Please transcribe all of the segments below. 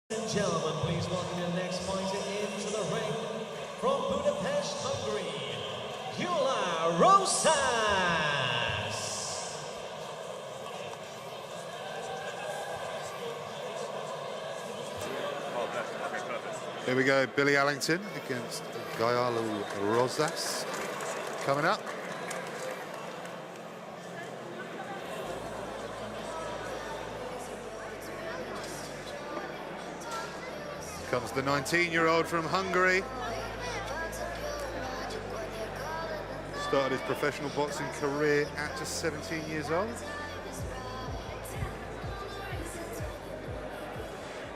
Ladies and gentlemen, please welcome your next fighter into the ring from Budapest, Hungary, Gyula Rozsas. Here we go, Billy Allington against Gyula Rozsas coming up. Comes the 19-year-old from Hungary. Started his professional boxing career at just 17 years old.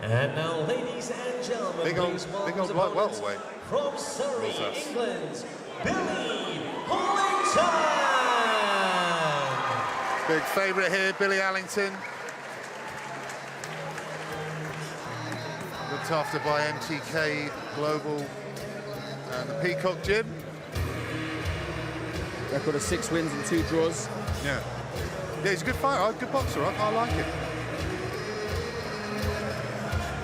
And now, ladies and gentlemen, Big old light welterweight. From Surrey, Rozsas. England, Billy Allington. Big favourite here, Billy Allington. Looked after by MTK Global and the Peacock Gym. Record of 6 wins and 2 draws. Yeah, he's a good fighter, good boxer. I like him.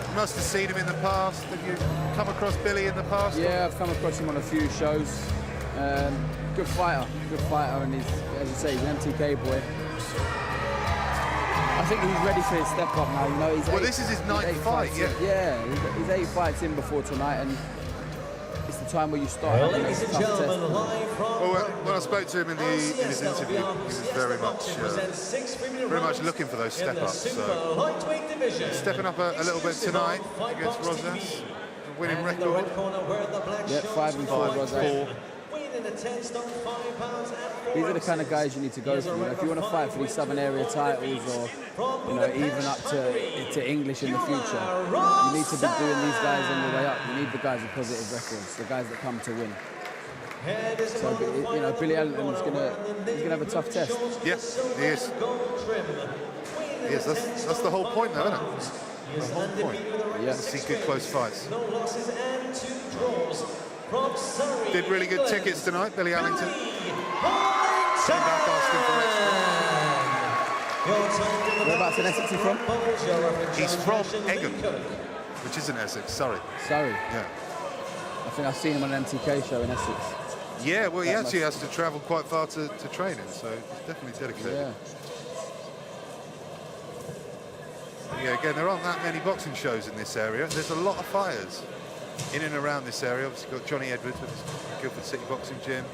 You must have seen him in the past. Have you come across Billy in the past? Yeah, I've come across him on a few shows. Good fighter, and he's, as you say, he's an MTK boy. I think he's ready for his step up now. You know, well, this is his 9th fight, yeah. He's 8 fights in before tonight, and it's the time where you start. Well, ladies and gentlemen, live from when I spoke to him in his interview, he was very much looking for those step-ups. So stepping up a little bit tonight against Rozsas, a winning record. Yep, 5-4 Rozsas. These are the kind of guys you need to go for. You know, if you want to fight for these Southern area titles, or even up to English in the future, you need to be doing these guys on the way up. You need the guys with positive records, the guys that come to win. So, Billy Allington is gonna have a tough test. Yes, he is. Yes, that's the whole point, though, isn't it? That's the whole point. Yeah. See good close fights. Did really good tickets tonight, Billy Allington. Came back asking for extra. Whereabouts in Essex he from? He's from Egham, which isn't Essex, Surrey. Surrey? Yeah. I think I've seen him on an MTK show in Essex. Yeah, well, he actually has to travel quite far to train in, so he's definitely dedicated. Yeah. Yeah, again, there aren't that many boxing shows in this area. There's a lot of fighters in and around this area. Obviously got Johnny Edwards with his Guildford City Boxing Gym.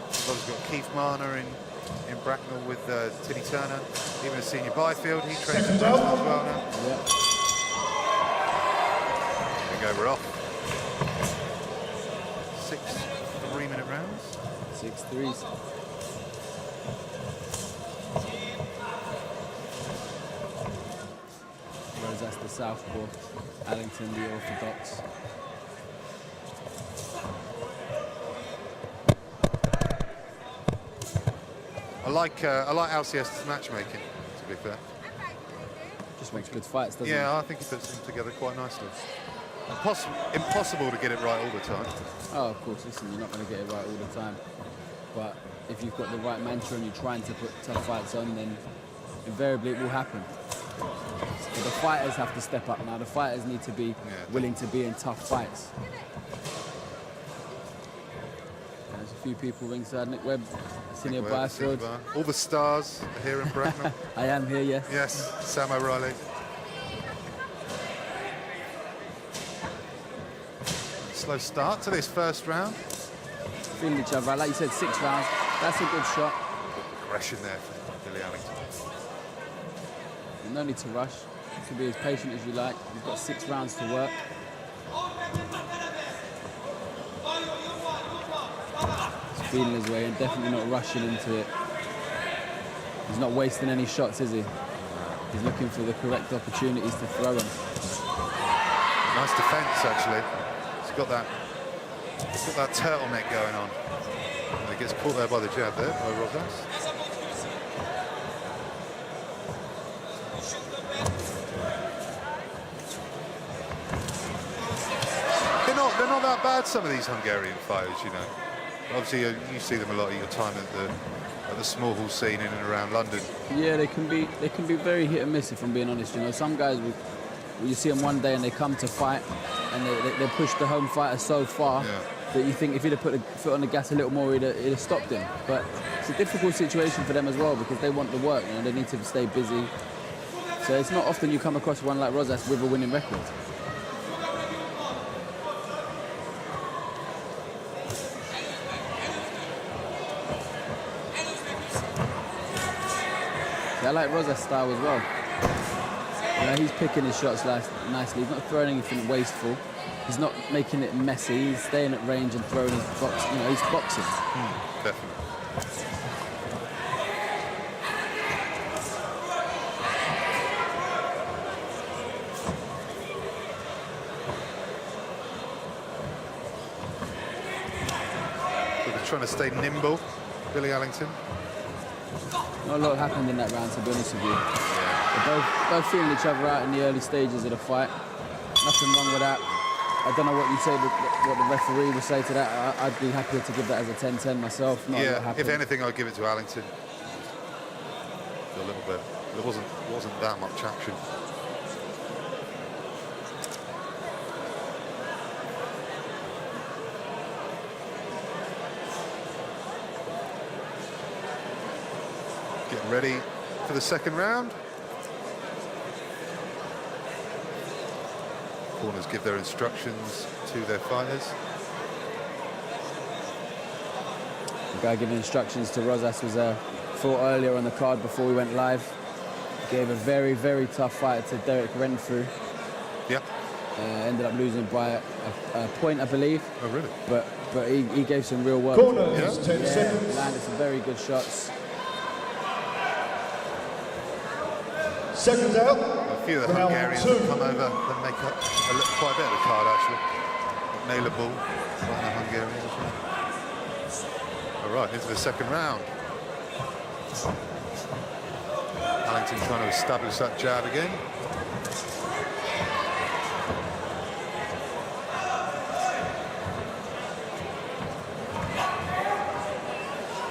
We've obviously got Keith Marner in Bracknell with Tilly Turner. Even a senior Byfield, he trains in Bracknell as well now. Yeah. There we go, we're off. 6 3-minute rounds. 6 3s. Rozsas the southpaw, Allington the orthodox. I like Al Siesta's matchmaking, to be fair. Just makes good fights, doesn't Yeah, I think he puts them together quite nicely. Impossible to get it right all the time. Oh, of course, listen, you're not going to get it right all the time. But if you've got the right mantra and you're trying to put tough fights on, then invariably it will happen. But the fighters have to step up now. The fighters need to be willing to be in tough fights. There's a few people ringside. Nick Webb, senior Byfield. All the stars are here in Bracknell. I am here, yes. Yes, Sam O'Reilly. Slow start to this first round. Feeling each other. Like you said, 6 rounds. That's a good shot. Aggression there for Billy Allington. No need to rush. You can be as patient as you like. You've got 6 rounds to work. He's feeling his way and definitely not rushing into it. He's not wasting any shots, is he? He's looking for the correct opportunities to throw them. Nice defence, actually. He's got that turtleneck going on. And he gets caught there by the jab there by Rozsas. They're not that bad, some of these Hungarian fighters, you know. Obviously, you see them a lot of your time at the small hall scene in and around London. Yeah, they can be very hit and miss, if I'm being honest. You know, some guys you see them one day and they come to fight, and they push the home fighter so far that you think if he'd have put the foot on the gas a little more, he'd have stopped him. But it's a difficult situation for them as well because they want the work, you know, they need to stay busy. So it's not often you come across one like Rozsas with a winning record. I like Rozsas' style as well. You know, he's picking his shots nicely. He's not throwing anything wasteful. He's not making it messy. He's staying at range and throwing his box. You know, he's boxing. Definitely. So they're trying to stay nimble, Billy Allington. Not a lot happened in that round, to be honest with you. They're both feeling each other out in the early stages of the fight. Nothing wrong with that. I don't know what you say, what the referee would say to that. I'd be happy to give that as a 10-10 myself. Not a lot happened. If anything, I'd give it to Allington. A little bit. There wasn't that much action. Getting ready for the second round. Corners give their instructions to their fighters. The guy giving instructions to Rozsas was fought earlier on the card before we went live. Gave a very, very tough fight to Derek Renfrew. Yep. Ended up losing by a point, I believe. Oh, really? But he gave some real work. Corners, 10 seconds. Landed some very good shots. Seconds out. A few of the Hungarians have come over and make up quite a bit of the card, actually. Naylor Bull, one of the Hungarians as well. All right, into the second round. Allington trying to establish that jab again.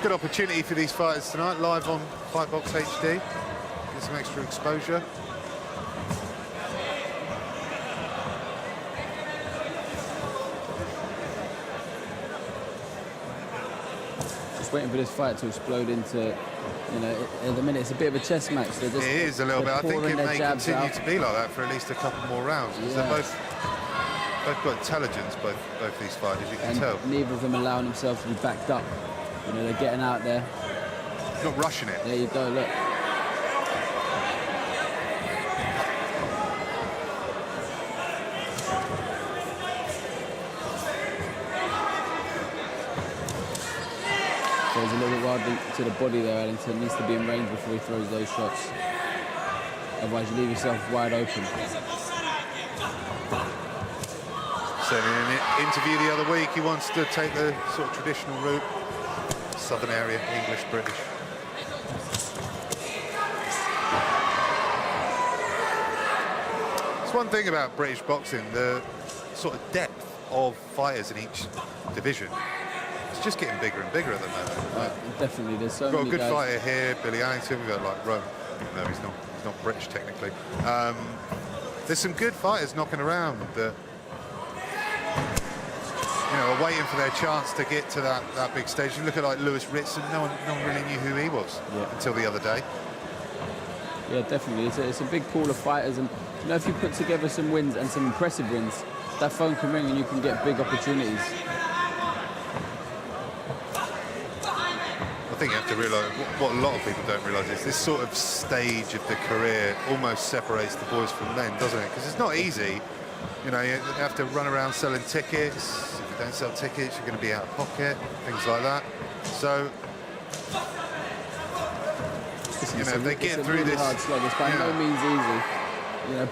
Good opportunity for these fighters tonight, live on Fightbox HD. Get some extra exposure. Just waiting for this fight to explode into, you know, at the minute it's a bit of a chess match. They're just, it is a little bit. I think it may continue out. to be like that for at least a couple more rounds because they're both got intelligence, both these fighters, you can and tell. neither of them allowing themselves to be backed up. You know, they're getting out there. Not rushing it. There you go, look. Goes a little bit wildly to the body there, Allington. Needs to be in range before he throws those shots. Otherwise you leave yourself wide open. So in an interview the other week, he wants to take the sort of traditional route. Southern area, English, British. It's one thing about British boxing, the sort of depth of fighters in each division. It's just getting bigger and bigger at the moment. Definitely, there's so We've got many a good guys. fighter here, Billy Allington. We've got like Rome. No, he's not British technically. There's some good fighters knocking around that, you know, are waiting for their chance to get to that big stage. You look at like Lewis Ritson. No one really knew who he was until the other day. Yeah, definitely. It's a big pool of fighters, and you know, if you put together some wins and some impressive wins, that phone can ring and you can get big opportunities. I think you have to realise, what a lot of people don't realise is this sort of stage of the career almost separates the boys from men, doesn't it? Because it's not easy. You know, you have to run around selling tickets. If you don't sell tickets, you're going to be out of pocket, things like that. So, you know, if they get through this, hard slog. It's by no means easy. You know,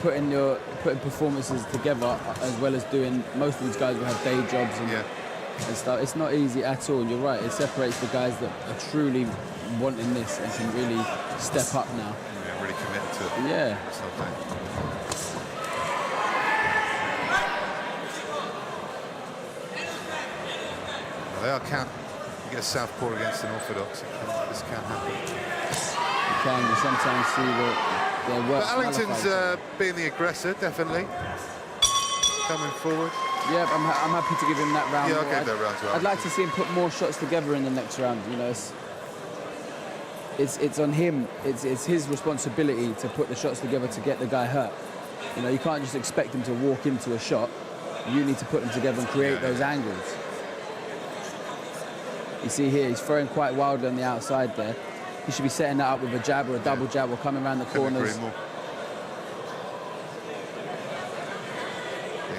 putting performances together as well as doing. Most of these guys will have day jobs and stuff. It's not easy at all. And you're right. It separates the guys that are truly wanting this and can really step up now. Yeah, really committed to it. Yeah. Something. They are you get a southpaw against an orthodox. This can happen. You sometimes see their work. But Allington's being the aggressor, definitely. Coming forward. Yeah, I'm happy to give him that round. Yeah, I'll give that round to I'd like to see him put more shots together in the next round. You know, it's on him. It's his responsibility to put the shots together to get the guy hurt. You know, you can't just expect him to walk into a shot. You need to put them together and create those angles. You see here, he's throwing quite wildly on the outside there. He should be setting that up with a jab or a double jab or coming around the corners.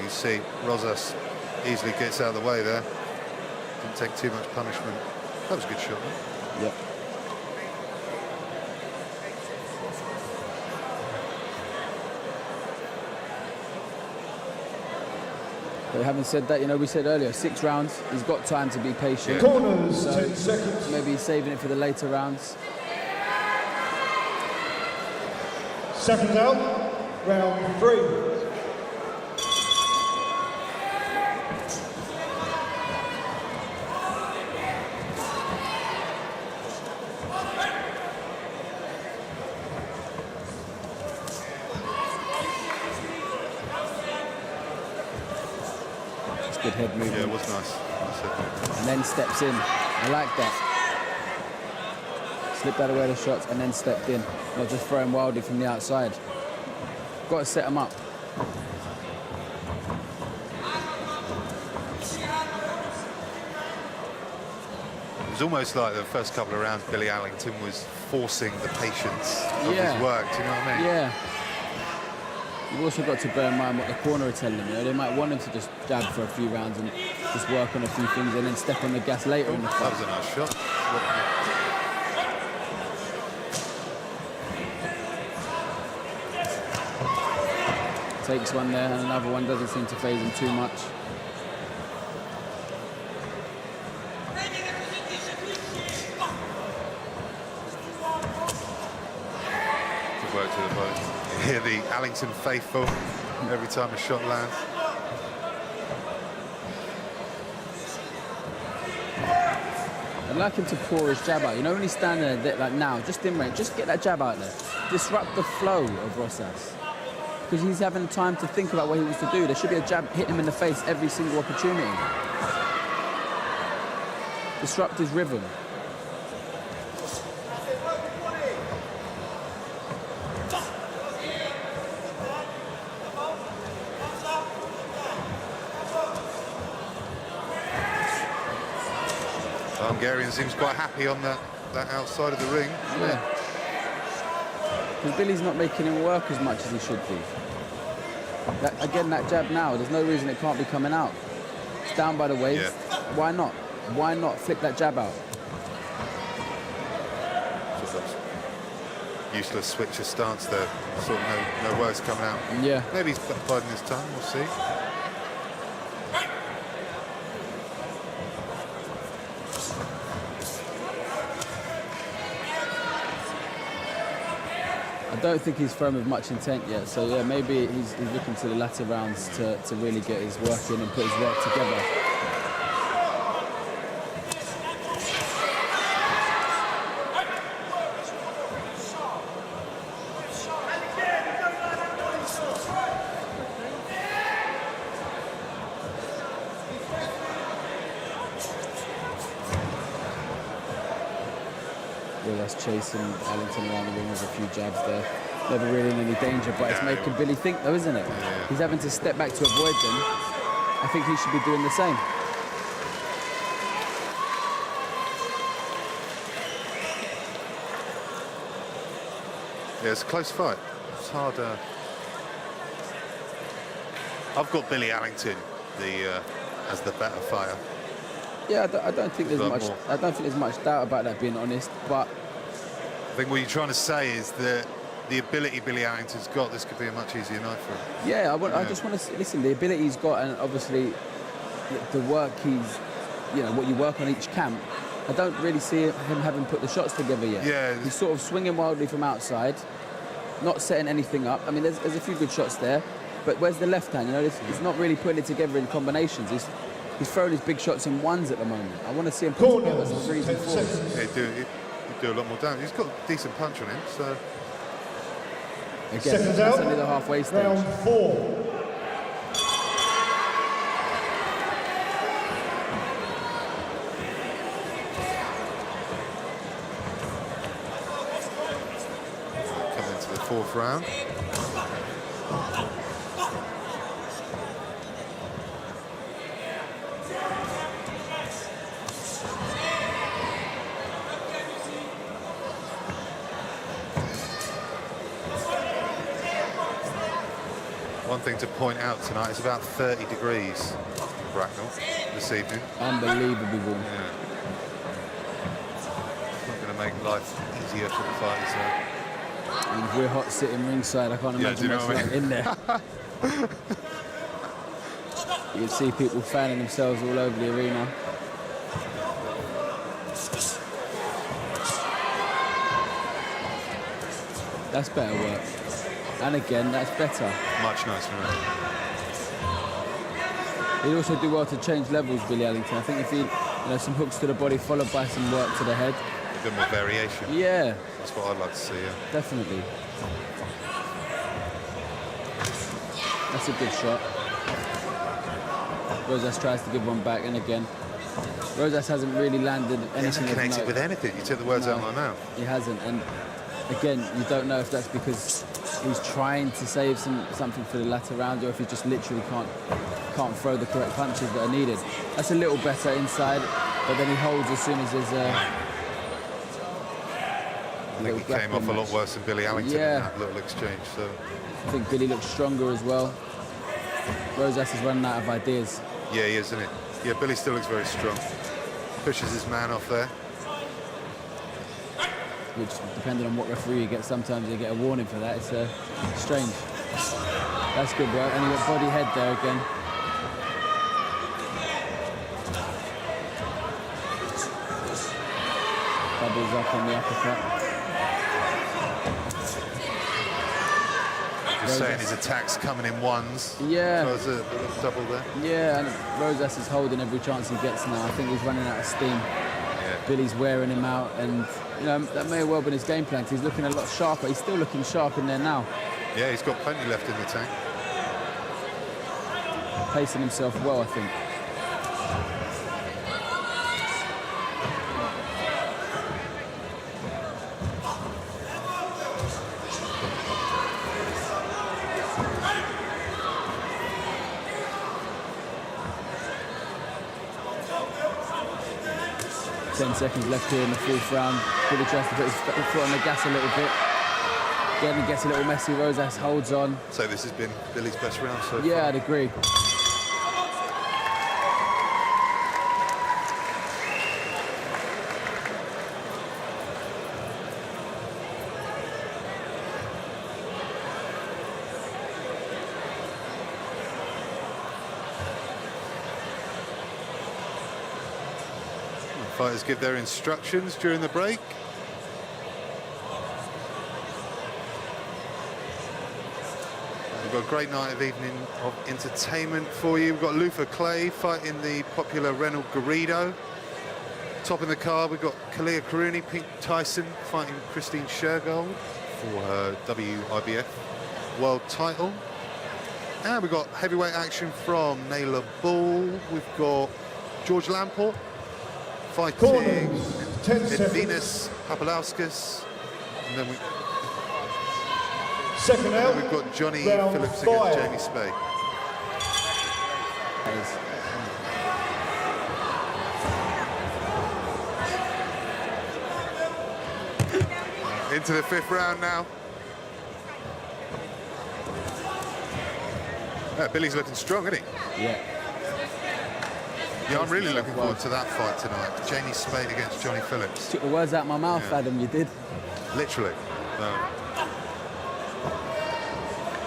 You see, Rozsas easily gets out of the way there. Didn't take too much punishment. That was a good shot. Yep. But having said that, you know, we said earlier, 6 rounds. He's got time to be patient. Corners, So 10 seconds. maybe he's saving it for the later rounds. Seconds out, round 3. Good head movement. Yeah, it was nice. And then steps in. I like that. Slipped out of the way of the shots and then stepped in. Not just throwing wildly from the outside. Got to set him up. It was almost like the first couple of rounds, Billy Allington was forcing the patience of his work. Do you know what I mean? Yeah. You've also got to bear in mind what the corner are telling them. You know, they might want him to just jab for a few rounds and just work on a few things and then step on the gas later in the fight. That was a nice shot. Takes one there and another one, doesn't seem to faze him too much. Good work to the both. You hear the Allington faithful every time a shot lands. I'd like him to pour his jab out. You know, when he's standing there like now, just in range, just get that jab out there. Disrupt the flow of Rozsas. Because he's having time to think about what he wants to do. There should be a jab hitting him in the face every single opportunity. Disrupt his rhythm. The Hungarian seems quite happy on that outside of the ring. Yeah. Because Billy's not making him work as much as he should be. Again, that jab now, there's no reason it can't be coming out. It's down by the waist. Yeah. Why not? Why not flick that jab out? Just that useless switcher stance there. Sort of no words coming out. Yeah. Maybe he's biding his time, we'll see. I don't think he's thrown with much intent yet, so yeah, maybe he's looking to the latter rounds to really get his work in and put his work together. That's chasing Allington around the ring with a few jabs there. Never really in any danger, but it's making Billy think though, isn't it? Yeah. He's having to step back to avoid them. I think he should be doing the same. Yeah, it's a close fight. It's hard. I've got Billy Allington as the better fighter. Yeah, I don't think there's Got much. more. I don't think there's much doubt about that, being honest. But I think what you're trying to say is that the ability Billy Allington's got, this could be a much easier night for him. yeah, I just want to listen. The ability he's got, and obviously the work he's, you know, what you work on each camp. I don't really see him having put the shots together yet. Yeah. He's sort of swinging wildly from outside, not setting anything up. I mean, there's a few good shots there, but where's the left hand? You know, he's not really putting it together in combinations. He's throwing his big shots in ones at the moment. I want to see him put together some threes and fours. Yeah, he'd do a lot more damage. He's got a decent punch on him, so Again, Seconds that's out. only the halfway stage. Round 4. Coming into the 4th round. One thing to point out tonight, it's about 30 degrees in Bracknell this evening. Unbelievably warm. Yeah. Not going to make life easier for the fighters though. And we're hot sitting ringside. I can't Yeah, do imagine you know what's what I like in there. You can see people fanning themselves all over the arena. That's better work. And again, that's better. Much nicer. Isn't it? He also do well to change levels, Billy Allington. I think if he, some hooks to the body followed by some work to the head. A bit more variation. Yeah, That's what I'd like to see. Yeah. definitely. That's a good shot. Rozsas tries to give one back, and again, Rozsas hasn't really landed He anything hasn't of connected note. with anything. You took the words out of my mouth. He hasn't, and again, you don't know if that's because he's trying to save something for the latter round, or if he just literally can't throw the correct punches that are needed. That's a little better inside, but then he holds as soon as there's a. I think he came off a lot worse than Billy Allington in that little exchange. So I think Billy looks stronger as well. Rozsas is running out of ideas. yeah, he is, isn't he? Yeah, Billy still looks very strong. Pushes his man off there. Which, depending on what referee you get, sometimes you get a warning for that. It's strange. That's good work, and he got body head there again. Doubles up on the uppercut. Just saying his attacks coming in ones. Yeah. So there's a little double there. Yeah, and Rozsas is holding every chance he gets now. I think he's running out of steam. Yeah. Billy's wearing him out, and that may well have been his game plan. 'Cause he's looking a lot sharper. He's still looking sharp in there now. Yeah, he's got plenty left in the tank. Pacing himself well, I think. 10 seconds left here in the 4th round. Billy tries to put his foot on the gas a little bit. Again, it gets a little messy. Rozsas holds on. So this has been Billy's best round so far. Yeah, I'd agree. Fighters give their instructions during the break. We've got a great night of evening of entertainment for you. We've got Luther Clay fighting the popular Reynald Garrido. Top in the card, we've got Kalia Karuni, Pink Tyson fighting Christine Shergold for her WIBF world title. And we've got heavyweight action from Naylor Ball. We've got George Lamport fighting Corners, 10 Edvinas Papalauskas. And then Second out. we've got Johnny Round Phillips 5. against Jamie Spade. Into the 5th round now. Yeah, Billy's looking strong, isn't he? Yeah. Yeah, I'm really looking forward to that fight tonight. Jamie Spade against Johnny Phillips. Took the words out of my mouth, Yeah. Adam, you did. Literally.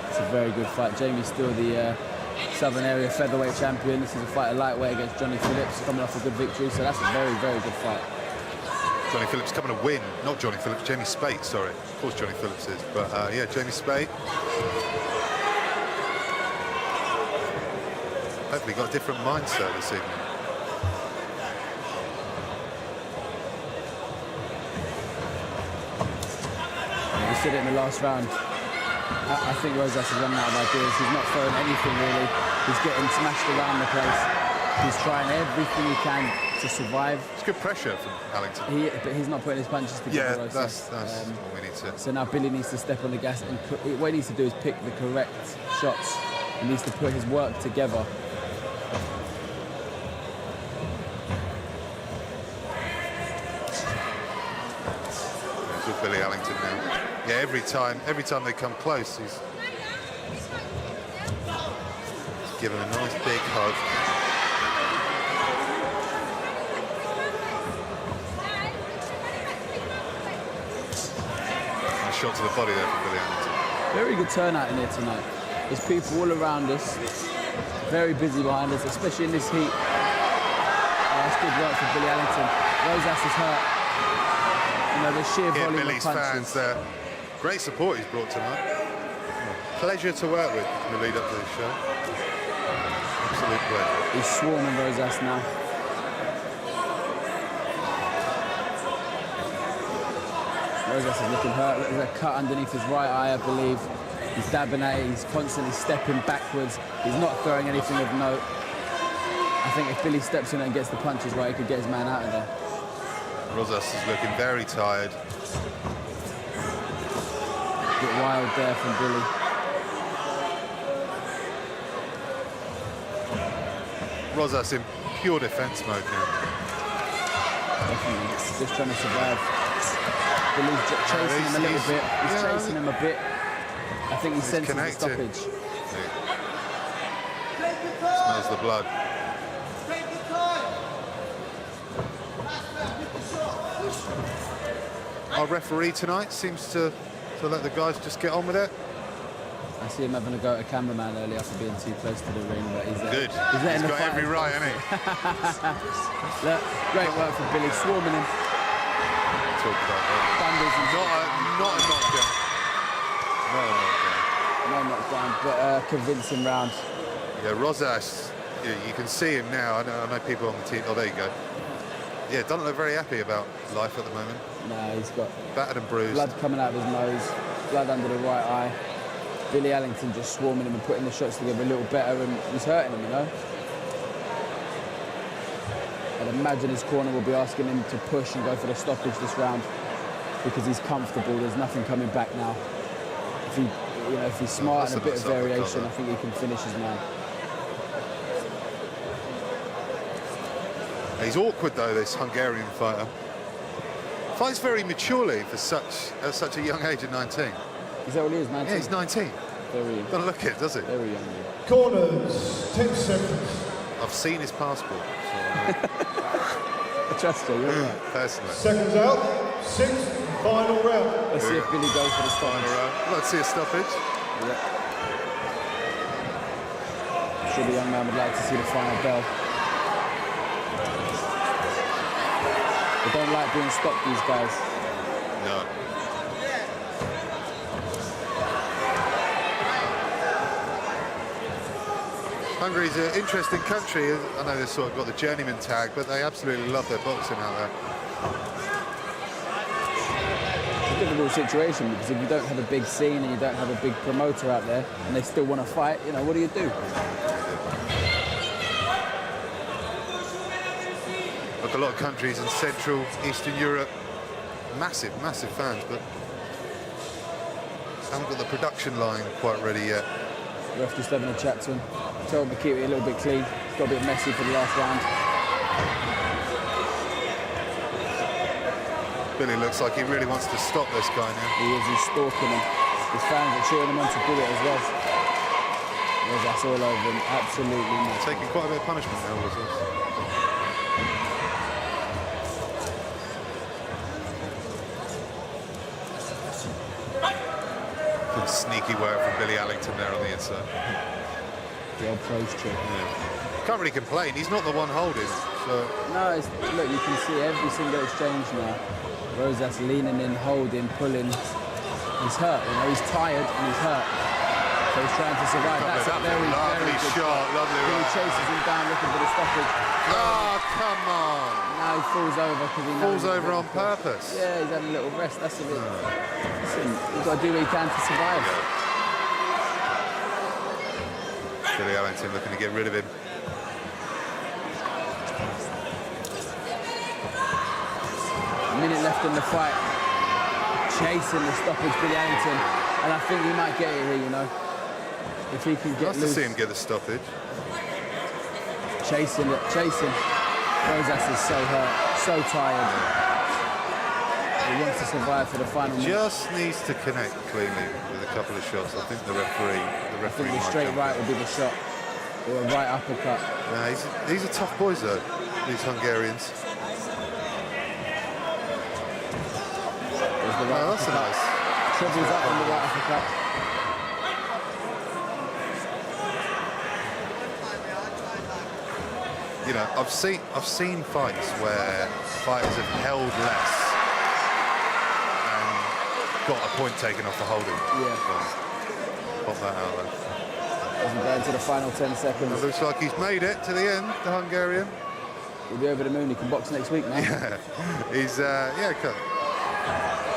It's a very good fight. Jamie's still the Southern Area Featherweight champion. This is a fight at lightweight against Johnny Phillips, coming off a good victory, so that's a very, very good fight. Johnny Phillips coming to win. Not Johnny Phillips, Jamie Spade, sorry. Of course Johnny Phillips is. But yeah, Jamie Spade. Hopefully got a different mindset this evening. We said it in the last round. I think Rozsas is running out of ideas. He's not throwing anything really. He's getting smashed around the place. He's trying everything he can to survive. It's good pressure from Allington. But he's not putting his punches together. Yeah, that's what we need to. So now Billy needs to step on the gas and what he needs to do is pick the correct shots. He needs to put his work together. It's with Billy Allington now. Yeah, every time they come close, he's giving a nice big hug. Nice shot to the body there from Billy Allington. Very good turnout in here tonight. There's people all around us, very busy behind us, especially in this heat. That's good work for Billy Allington. Rozsas is hurt. You know, the sheer volume Billy's of punches. fans there. Great support he's brought tonight. Pleasure to work with in the lead up to this show. Absolute pleasure. He's swarming Rozsas now. Rozsas is looking hurt. There's a cut underneath his right eye, I believe. He's dabbing at it. He's constantly stepping backwards. He's not throwing anything of note. I think if Billy steps in and gets the punches right, he could get his man out of there. Rozsas is looking very tired. A bit wild there from Billy. Rozsas in pure defence mode now. Definitely. Just trying to survive. Billy's chasing him a little bit. He's chasing him a bit. I think he senses the stoppage. Smells the blood. Our referee tonight seems to let the guys just get on with it. I see him having a go at a cameraman earlier for being too close to the ring, but he's good. He's letting got the every right, hasn't he? Look, great work from Billy, swarming him. Talk about that. Thunders and Not a knockdown. no knockdown, but a convincing round. Yeah, Rozsas, you can see him now. I know people on the team. Oh, there you go. Yeah, doesn't look very happy about life at the moment. No, he's got battered and bruised. blood coming out of his nose, blood under the right eye. Billy Allington just swarming him and putting the shots together a little better, and he's hurting him, you know. I'd imagine his corner will be asking him to push and go for the stoppage this round because he's comfortable. There's nothing coming back now. If he's smart and a bit of variation, I think he can finish his man. He's awkward though, this Hungarian fighter. Fights very maturely for such a young age of 19. Is that what he is, 19? Yeah, he's 19. Very young. Doesn't look it, does it? Very young. Corners, 10 seconds. I've seen his passport. So I trust you, you're right. Personally. Seconds out, sixth, final round. Let's see if Billy goes for the Final stoppage. round. Let's see a stoppage. Yeah. I'm sure the young man would like to see the final bell. They don't like being stopped, these guys. No. Hungary's an interesting country. I know they've sort of got the journeyman tag, but they absolutely love their boxing out there. It's a difficult situation because if you don't have a big scene and you don't have a big promoter out there and they still want to fight, you know, what do you do? Like a lot of countries in Central, Eastern Europe, massive fans, but haven't got the production line quite ready yet. Ref just having a chat to him. Told him to keep it a little bit clean. It's got a bit messy for the last round. Billy looks like he really wants to stop this guy now. He is, he's stalking him. His fans are cheering him on to do it as well. That's all over him, absolutely not. Taking quite a bit of punishment now, was this? Some sneaky work from Billy Allington there on the inside. The old pros trick. Can't really complain, he's not the one holding, so... No, look, you can see every single exchange now. Rozsas leaning in, holding, pulling. He's hurt, you know, he's tired and he's hurt. So he's trying to survive. That's a very, lovely very good shot, lovely Billy right. chases him down looking for the stoppage. Oh, come on! Now he falls over because he knows... Falls over on purpose. Yeah, he's having a little rest, that's a bit... Listen, he's got to do what he can to survive. Billy Allington looking to get rid of him. A minute left in the fight. Chasing the stoppage, Billy Allington. And I think he might get it here, you know. If he can get Nice to loose. see him get the stoppage. Chasing it, chasing. Rozsas is so hurt, so tired. He wants to survive for the final minute. Just needs to connect cleanly with a couple of shots. I think the referee I think the might straight jump right in. will be the shot. Or a right uppercut. These are tough boys though, these Hungarians. There's the right Oh, that's uppercut. nice. Triples up on the right uppercut. You know, I've seen fights where fighters have held less and got a point taken off for holding. Yeah. So, pop that out there. Doesn't go into the final 10 seconds. It looks like he's made it to the end, the Hungarian. He'll be over the moon. He can box next week, man. Yeah, he's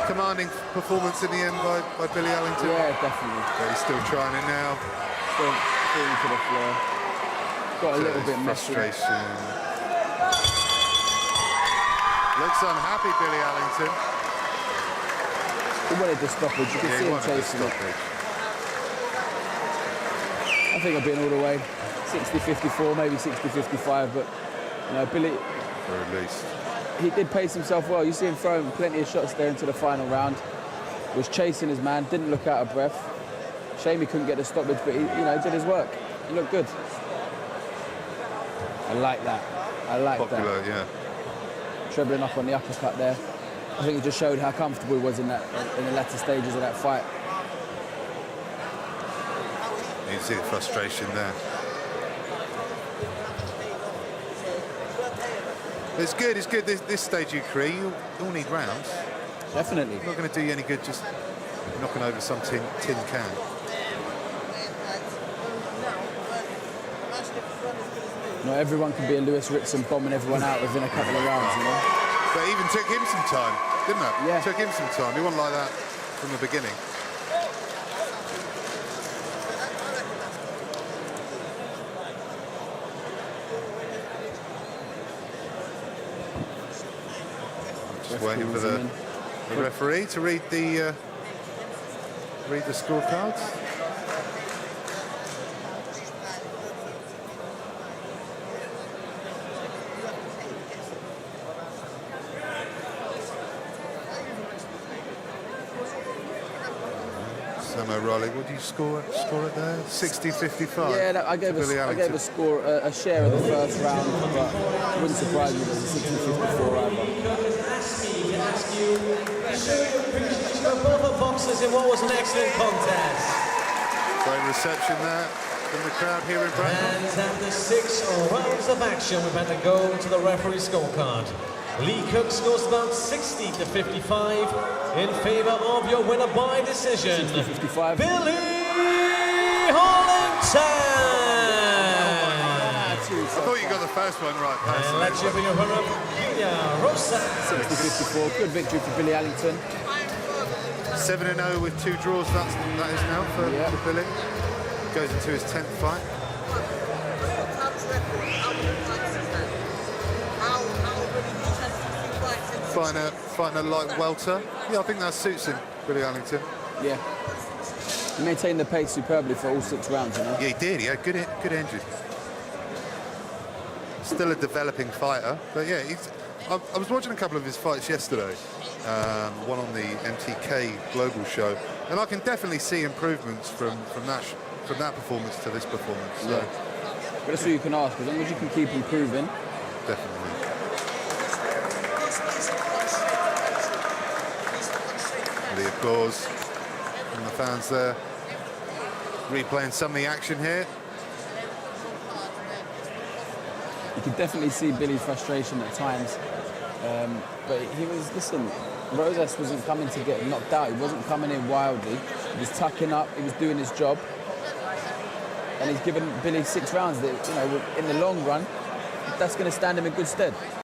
commanding performance in the end by Billy Allington. Yeah, definitely. But he's still trying it now. Still falling to the floor. Got a little bit messy. Frustration. Looks unhappy, Billy Allington. He wanted the stoppage. You can see He him wanted the chasing it. stoppage. I think I've been all the way. 60-54, maybe 60-55, but you know, Billy, Or at least. he did pace himself well. You see him throwing plenty of shots there into the final round. Was chasing his man, didn't look out of breath. Shame he couldn't get the stoppage, but he did his work. He looked good. I like that. I like Popular, that. yeah. Trebling up on the uppercut there. I think it just showed how comfortable he was in the latter stages of that fight. You can see the frustration there. It's good. This stage of your career, you all need rounds. Definitely. It's not going to do you any good just knocking over some tin can. Not everyone can be a Lewis Ritson bombing everyone out within a couple of rounds, you know? But it even took him some time, didn't it? Yeah. Took him some time. He wasn't like that from the beginning. Just waiting for the referee to read the scorecards. Riley, what do you score it there? 60-55. Yeah, I gave a score, a share of the first round, but it wouldn't surprise me if it was a 60-54 either. Ask you both the boxers in what was an excellent contest. Great reception there from the crowd here in Bracknell. And after 6 rounds of action, we've had to go to the referee scorecard. Lee Cook scores about 60-55 in favour of your winner by decision, 60-55. Billy Allington. I thought you got the first one right. And let's you be your runner, Gyula Rozsas. 60-54, good victory for Billy Allington. 7-0 with 2 draws, that is now for Billy. Goes into his 10th fight. Fighting a light welter. Yeah, I think that suits him, Billy Allington. Yeah. He maintained the pace superbly for all 6 rounds, you know? Yeah, he did. He had good engine. Still a developing fighter, but yeah, I was watching a couple of his fights yesterday, one on the MTK Global show, and I can definitely see improvements from that performance to this performance. So. Yeah. But that's all you can ask, as long as you can keep improving. Definitely. The applause from the fans there. Replaying some of the action here. You could definitely see Billy's frustration at times. But he was, listen, Rozsas wasn't coming to get knocked out. He wasn't coming in wildly. He was tucking up, he was doing his job. And he's given Billy 6 rounds that, you know, in the long run, that's going to stand him in good stead.